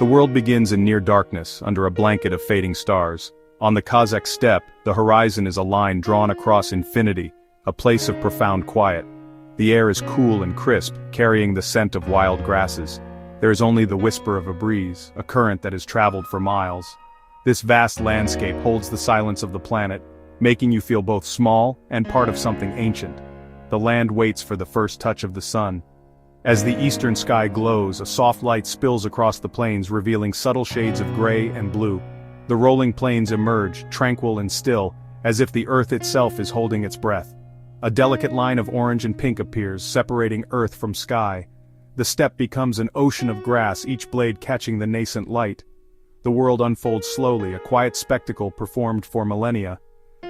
The world begins in near darkness, under a blanket of fading stars. On the Kazakh steppe, the horizon is a line drawn across infinity, a place of profound quiet. The air is cool and crisp, carrying the scent of wild grasses. There is only the whisper of a breeze, a current that has traveled for miles. This vast landscape holds the silence of the planet, making you feel both small and part of something ancient. The land waits for the first touch of the sun. As the eastern sky glows, a soft light spills across the plains, revealing subtle shades of gray and blue. The rolling plains emerge, tranquil and still, as if the earth itself is holding its breath. A delicate line of orange and pink appears, separating earth from sky. The steppe becomes an ocean of grass, each blade catching the nascent light. The world unfolds slowly, a quiet spectacle performed for millennia.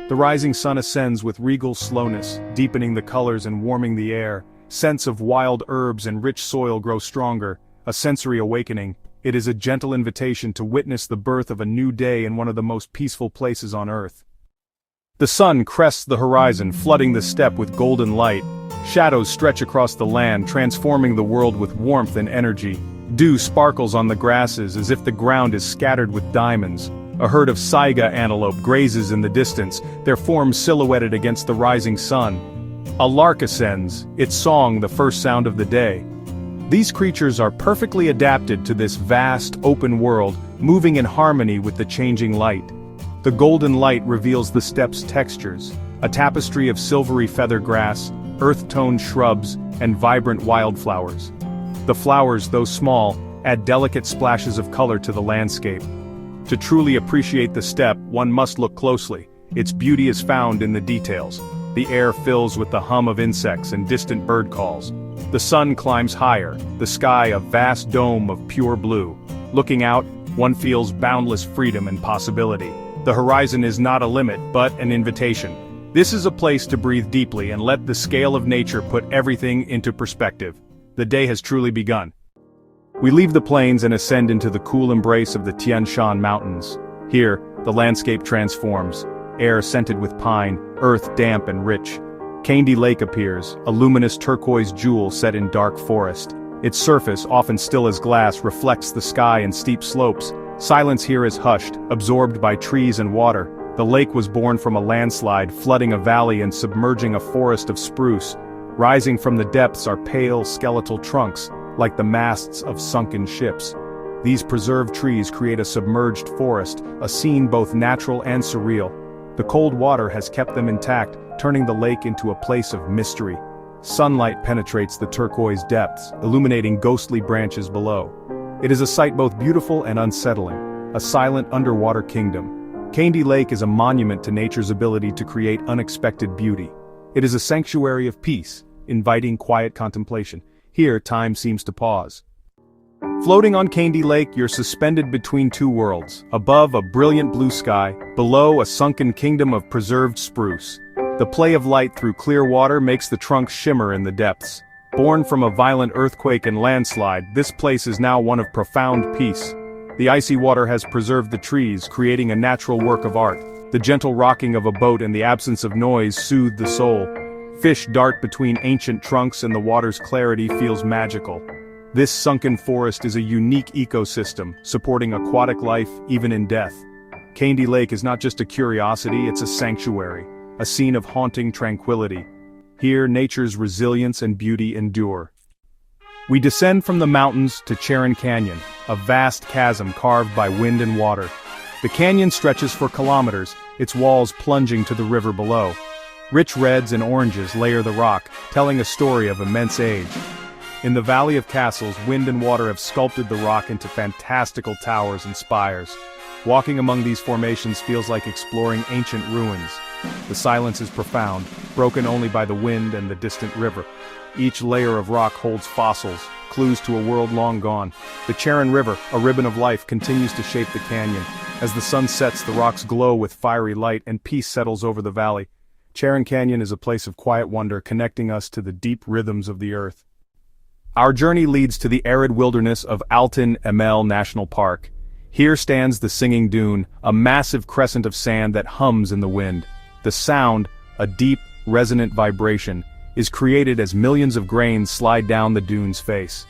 The rising sun ascends with regal slowness, deepening the colors and warming the air. Scents of wild herbs and rich soil grow stronger, a sensory awakening. It is a gentle invitation to witness the birth of a new day in one of the most peaceful places on earth. The sun crests the horizon, flooding the steppe with golden light. Shadows stretch across the land, transforming the world with warmth and energy. Dew sparkles on the grasses as if the ground is scattered with diamonds. A herd of saiga antelope grazes in the distance, their forms silhouetted against the rising sun. A lark ascends, its song the first sound of the day. These creatures are perfectly adapted to this vast, open world, moving in harmony with the changing light. The golden light reveals the steppe's textures, a tapestry of silvery feather grass, earth-toned shrubs, and vibrant wildflowers. The flowers, though small, add delicate splashes of color to the landscape. To truly appreciate the steppe, one must look closely. Its beauty is found in the details. The air fills with the hum of insects and distant bird calls. The sun climbs higher, the sky a vast dome of pure blue. Looking out, one feels boundless freedom and possibility. The horizon is not a limit, but an invitation. This is a place to breathe deeply and let the scale of nature put everything into perspective. The day has truly begun. We leave the plains and ascend into the cool embrace of the Tian Shan mountains. Here, the landscape transforms. Air scented with pine, earth damp and rich. Kaindy Lake appears, a luminous turquoise jewel set in dark forest. Its surface, often still as glass, reflects the sky and steep slopes. Silence here is hushed, absorbed by trees and water. The lake was born from a landslide, flooding a valley and submerging a forest of spruce. Rising from the depths are pale, skeletal trunks, like the masts of sunken ships. These preserved trees create a submerged forest, a scene both natural and surreal. The cold water has kept them intact, turning the lake into a place of mystery. Sunlight penetrates the turquoise depths, illuminating ghostly branches below. It is a sight both beautiful and unsettling, a silent underwater kingdom. Kaindy Lake is a monument to nature's ability to create unexpected beauty. It is a sanctuary of peace, inviting quiet contemplation. Here, time seems to pause. Floating on Kaindy Lake, you're suspended between two worlds. Above, a brilliant blue sky. Below, a sunken kingdom of preserved spruce. The play of light through clear water makes the trunks shimmer in the depths. Born from a violent earthquake and landslide, this place is now one of profound peace. The icy water has preserved the trees, creating a natural work of art. The gentle rocking of a boat and the absence of noise soothe the soul. Fish dart between ancient trunks and the water's clarity feels magical. This sunken forest is a unique ecosystem, supporting aquatic life even in death. Kaindy Lake is not just a curiosity, it's a sanctuary, a scene of haunting tranquility. Here, nature's resilience and beauty endure. We descend from the mountains to Charyn Canyon, a vast chasm carved by wind and water. The canyon stretches for kilometers, its walls plunging to the river below. Rich reds and oranges layer the rock, telling a story of immense age. In the Valley of Castles, wind and water have sculpted the rock into fantastical towers and spires. Walking among these formations feels like exploring ancient ruins. The silence is profound, broken only by the wind and the distant river. Each layer of rock holds fossils, clues to a world long gone. The Charyn River, a ribbon of life, continues to shape the canyon. As the sun sets, the rocks glow with fiery light and peace settles over the valley. Charyn Canyon is a place of quiet wonder, connecting us to the deep rhythms of the earth. Our journey leads to the arid wilderness of Altan Emel National Park. Here stands the Singing Dune, a massive crescent of sand that hums in the wind. The sound, a deep, resonant vibration, is created as millions of grains slide down the dune's face.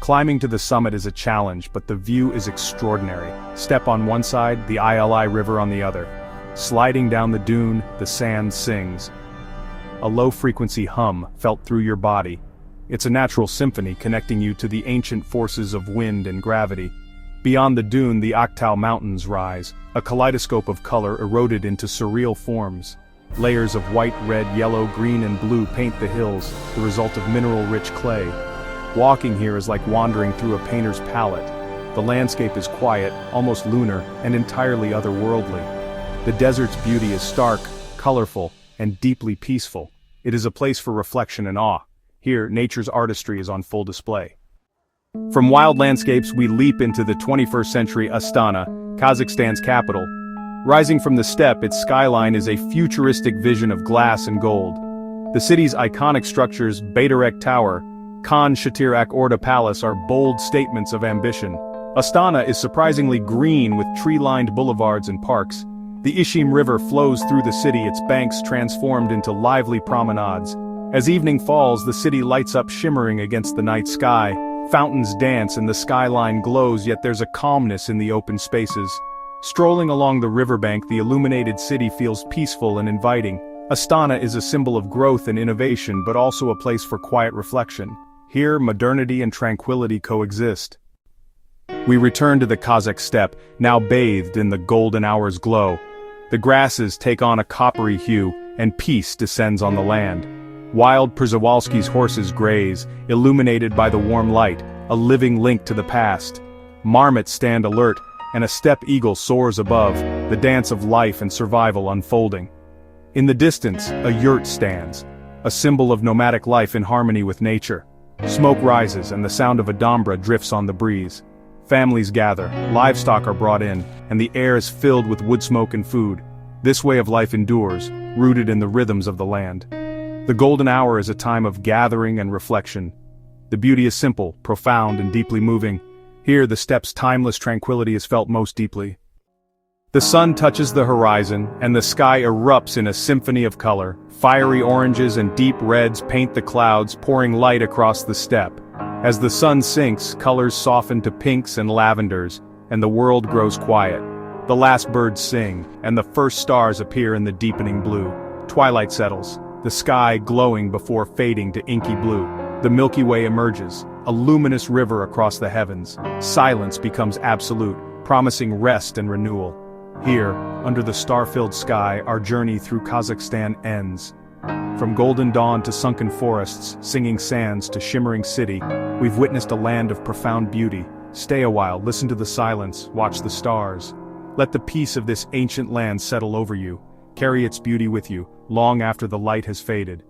Climbing to the summit is a challenge, but the view is extraordinary. Steppe on one side, the Ili River on the other. Sliding down the dune, the sand sings. A low-frequency hum felt through your body. It's a natural symphony connecting you to the ancient forces of wind and gravity. Beyond the dune, the Aktau Mountains rise, a kaleidoscope of color eroded into surreal forms. Layers of white, red, yellow, green, and blue paint the hills, the result of mineral-rich clay. Walking here is like wandering through a painter's palette. The landscape is quiet, almost lunar, and entirely otherworldly. The desert's beauty is stark, colorful, and deeply peaceful. It is a place for reflection and awe. Here, nature's artistry is on full display. From wild landscapes, we leap into the 21st century Astana, Kazakhstan's capital. Rising from the steppe, its skyline is a futuristic vision of glass and gold. The city's iconic structures, Baytarek Tower, Khan Shatir Orda Palace, are bold statements of ambition. Astana is surprisingly green with tree-lined boulevards and parks. The Ishim River flows through the city, its banks transformed into lively promenades. As evening falls, the city lights up shimmering against the night sky. Fountains dance and the skyline glows, yet there's a calmness in the open spaces. Strolling along the riverbank, the illuminated city feels peaceful and inviting. Astana is a symbol of growth and innovation, but also a place for quiet reflection. Here, modernity and tranquility coexist. We return to the Kazakh steppe, now bathed in the golden hour's glow. The grasses take on a coppery hue, and peace descends on the land. Wild Przewalski's horses graze, illuminated by the warm light, a living link to the past. Marmots stand alert, and a steppe eagle soars above, the dance of life and survival unfolding. In the distance, a yurt stands, a symbol of nomadic life in harmony with nature. Smoke rises and the sound of a dombra drifts on the breeze. Families gather, livestock are brought in, and the air is filled with wood smoke and food. This way of life endures, rooted in the rhythms of the land. The golden hour is a time of gathering and reflection. The beauty is simple, profound, and deeply moving. Here, the steppe's timeless tranquility is felt most deeply. The sun touches the horizon, and the sky erupts in a symphony of color. Fiery oranges and deep reds paint the clouds, pouring light across the steppe. As the sun sinks, colors soften to pinks and lavenders, and the world grows quiet. The last birds sing, and the first stars appear in the deepening blue. Twilight settles, the sky glowing before fading to inky blue. The Milky Way emerges, a luminous river across the heavens. Silence becomes absolute, promising rest and renewal. Here, under the star-filled sky, our journey through Kazakhstan ends. From golden dawn to sunken forests, singing sands to shimmering city, we've witnessed a land of profound beauty. Stay a while, listen to the silence, watch the stars. Let the peace of this ancient land settle over you. Carry its beauty with you, long after the light has faded.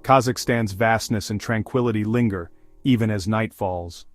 Kazakhstan's vastness and tranquility linger, even as night falls.